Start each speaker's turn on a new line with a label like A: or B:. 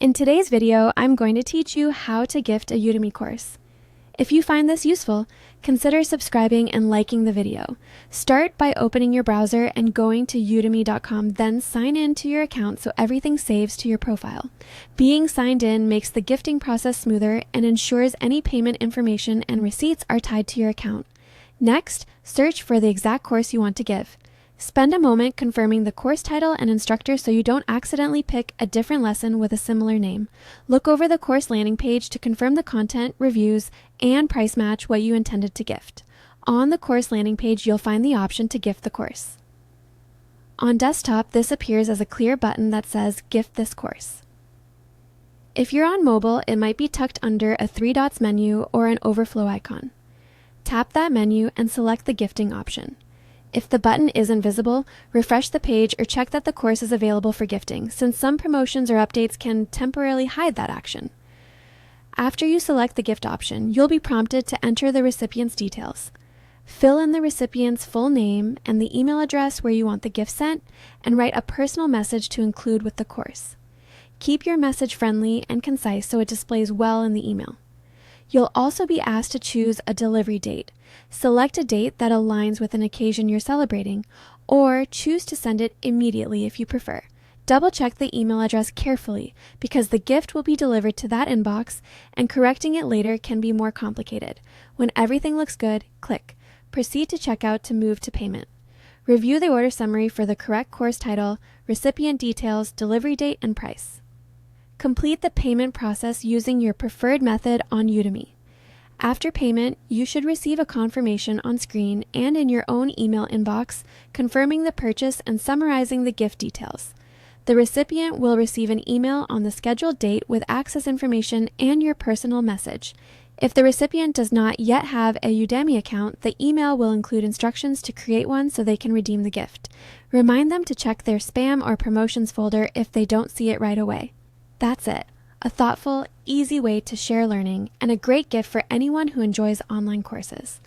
A: In today's video, I'm going to teach you how to gift a Udemy course. If you find this useful, consider subscribing and liking the video. Start by opening your browser and going to udemy.com, then sign in to your account so everything saves to your profile. Being signed in makes the gifting process smoother and ensures any payment information and receipts are tied to your account. Next, search for the exact course you want to give. Spend a moment confirming the course title and instructor so you don't accidentally pick a different lesson with a similar name. Look over the course landing page to confirm the content, reviews, and price match what you intended to gift. On the course landing page, you'll find the option to gift the course. On desktop, this appears as a clear button that says Gift this course. If you're on mobile, it might be tucked under a three dots menu or an overflow icon. Tap that menu and select the gifting option. If the button isn't visible, refresh the page or check that the course is available for gifting, since some promotions or updates can temporarily hide that action. After you select the gift option, you'll be prompted to enter the recipient's details. Fill in the recipient's full name and the email address where you want the gift sent, and write a personal message to include with the course. Keep your message friendly and concise so it displays well in the email. You'll also be asked to choose a delivery date. Select a date that aligns with an occasion you're celebrating, or choose to send it immediately if you prefer. Double check the email address carefully because the gift will be delivered to that inbox and correcting it later can be more complicated. When everything looks good, click Proceed to Checkout to move to payment. Review the order summary for the correct course title, recipient details, delivery date, and price. Complete the payment process using your preferred method on Udemy. After payment, you should receive a confirmation on screen and in your own email inbox confirming the purchase and summarizing the gift details. The recipient will receive an email on the scheduled date with access information and your personal message. If the recipient does not yet have a Udemy account, the email will include instructions to create one so they can redeem the gift. Remind them to check their spam or promotions folder if they don't see it right away. That's it. A thoughtful, easy way to share learning and a great gift for anyone who enjoys online courses.